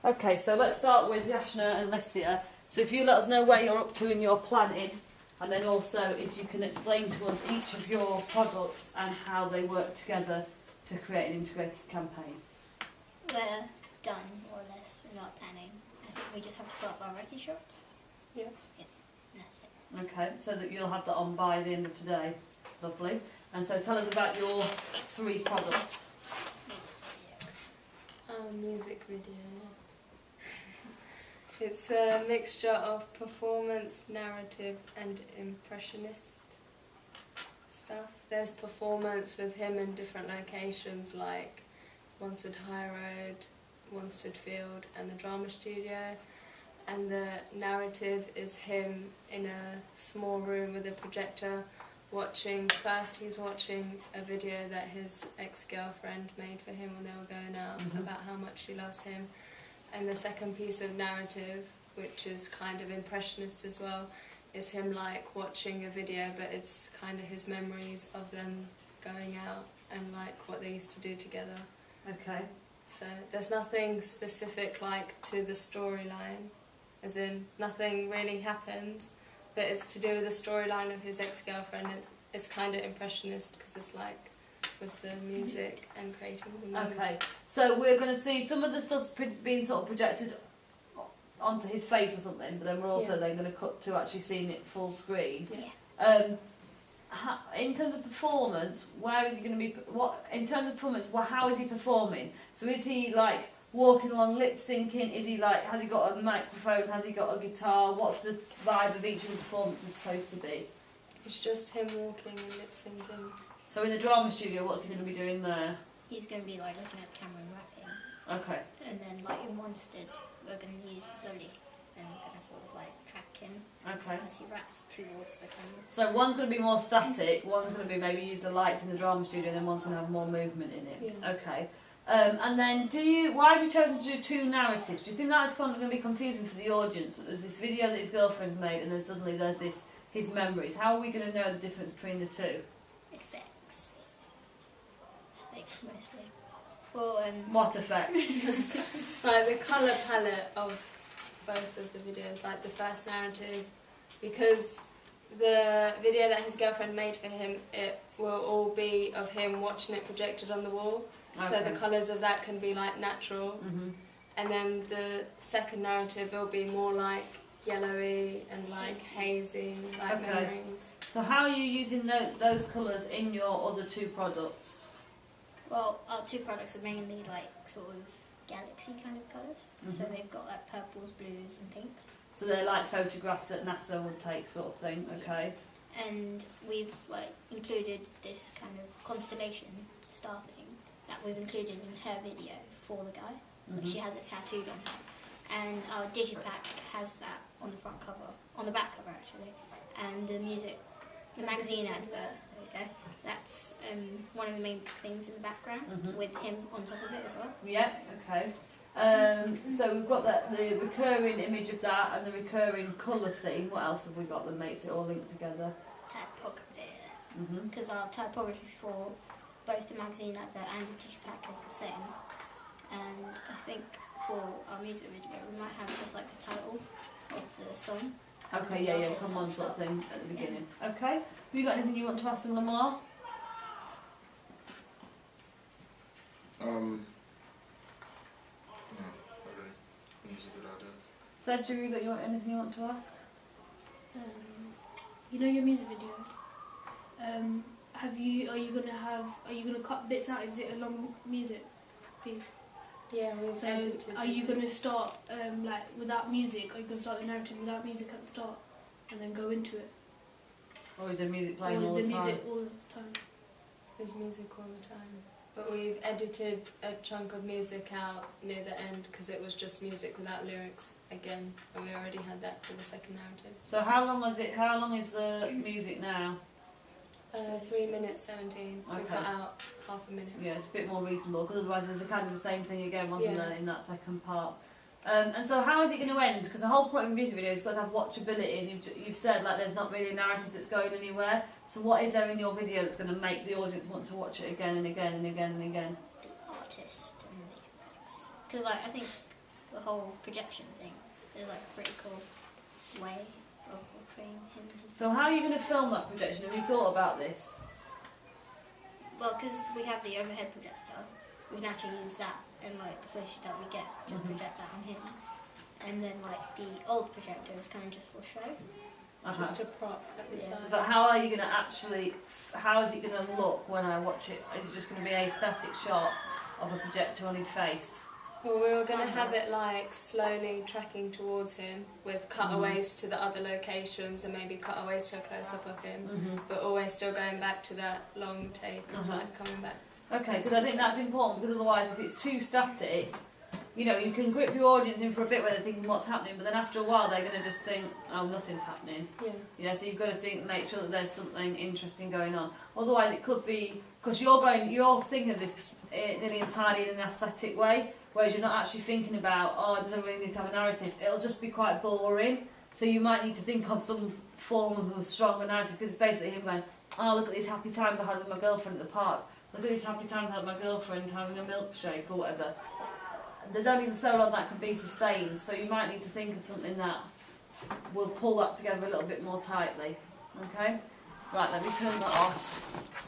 Okay, so let's start with Yashna and Lesia. So if you let us know where you're up to in your planning, and then also if you can explain to us each of your products and how they work together to create an integrated campaign. We're done, more or less, with our planning. I think we just have to put up our record shots. Yeah. Yeah, and that's it. Okay, so that you'll have that on by the end of today. Lovely. And so tell us about your 3 products. Music video. It's a mixture of performance, narrative and impressionist stuff. There's performance with him in different locations like Wanstead High Road, Wanstead Field and the Drama Studio. And the narrative is him in a small room with a projector first he's watching a video that his ex-girlfriend made for him when they were going out about how much she loves him. And the second piece of narrative, which is kind of impressionist as well, is him like watching a video, but it's kind of his memories of them going out and like what they used to do together. Okay. So there's nothing specific like to the storyline, as in nothing really happens, but it's to do with the storyline of his ex-girlfriend. It's kind of impressionist because it's like with the music and creating the music. Okay, so we're going to see some of the stuff's being sort of projected onto his face or something, but then we're also then going to cut to actually seeing it full screen. Yeah. In terms of performance, where is he going to be? In terms of performance, how is he performing? So is he like walking along lip syncing? Is he like, has he got a microphone? Has he got a guitar? What's the vibe of each of the performances supposed to be? It's just him walking and lip syncing. So in the drama studio, what's he going to be doing there? He's going to be like looking at the camera and rapping. Okay. And then like in Wanstead, we're going to use Dolly and we're going to sort of like track him Okay. as he raps towards the camera. So one's going to be more static, one's going to be maybe use the lights in the drama studio, and then one's going to have more movement in it. Yeah. Okay. And then why have you chosen to do 2 narratives? Do you think that's going to be confusing for the audience? There's this video that his girlfriend's made and then suddenly there's his memories. How are we going to know the difference between the 2? Effects. I think mostly. For What effects? Like the colour palette of both of the videos, like the first narrative, because the video that his girlfriend made for him, it will all be of him watching it projected on the wall. So Okay. the colours of that can be like natural. And then the second narrative will be more like yellowy and like hazy, like Okay. memories. So how are you using those colours in your other 2 products? well, our 2 products are mainly like sort of galaxy kind of colours. So they've got like purples, blues and pinks. So they're like photographs that NASA would take, sort of thing. Okay. And we've like included this kind of constellation star thing that we've included in her video for the guy. Like she has it tattooed on her. And our digipack has that on the front cover, on the back cover actually. And the magazine advert, there we go. That's one of the main things in the background with him on top of it as well. Yeah, okay. So we've got the recurring image of that and the recurring colour theme. What else have we got that makes it all linked together? Typography. Because our typography for both the magazine advert and the digipack is the same. And I think for our music video we might have just like the title of the song. Okay, yeah, come on sort of thing at the beginning. Okay. Have you got anything you want to ask them, Lamar? No, not really. Music good idea. Sergio, have you got anything you want to ask? You know your music video. Are you gonna cut bits out? Is it a long music piece? Yeah, we've So edited are it. you gonna start like without music? Are you gonna start the narrative without music at the start and then go into it? Or is there music Or playing is all the the time? music all the time? There's music all the time. But we've edited a chunk of music out near the end because it was just music without lyrics again, and we already had that for the second narrative. So how long is the music now? 3 minutes 17. We Okay. cut out half a minute. Yeah, it's a bit more reasonable because otherwise there's a kind of the same thing again, wasn't Yeah. there, in that second part? And so how is it going to end? Because the whole point of a music video is got to have watchability, and you've said like there's not really a narrative that's going anywhere. So what is there in your video that's going to make the audience want to watch it again and again and again and again? The artist and the effects. Because like I think the whole projection thing is like a pretty cool way of portraying him and his. So how are you going to film that projection? Have you thought about this? Well, because we have the overhead projector, we can actually use that, and like the footage that we get, just project that on him. And then like the old projector is kind of just for show. Just a prop at the side. But how are you going to actually, how is it going to look when I watch it? Is it just going to be a static shot of a projector on his face? Well, we were going to have it like slowly tracking towards him with cutaways to the other locations and maybe cutaways to a close-up of him, but always still going back to that long take of like coming back. Okay, because I think that's important, because otherwise if it's too static, you know, you can grip your audience in for a bit where they're thinking what's happening, but then after a while they're going to just think, oh, nothing's happening. Yeah. You know, so you've got to think, make sure that there's something interesting going on. Otherwise it could be, because you're thinking of this nearly entirely in an aesthetic way, whereas you're not actually thinking about, oh, it doesn't really need to have a narrative. It'll just be quite boring. So you might need to think of some form of a stronger narrative, because it's basically him going, oh, look at these happy times I had with my girlfriend at the park. Look at these happy times I had with my girlfriend having a milkshake or whatever. There's only so long that can be sustained, so you might need to think of something that will pull that together a little bit more tightly. Okay? Right, let me turn that off.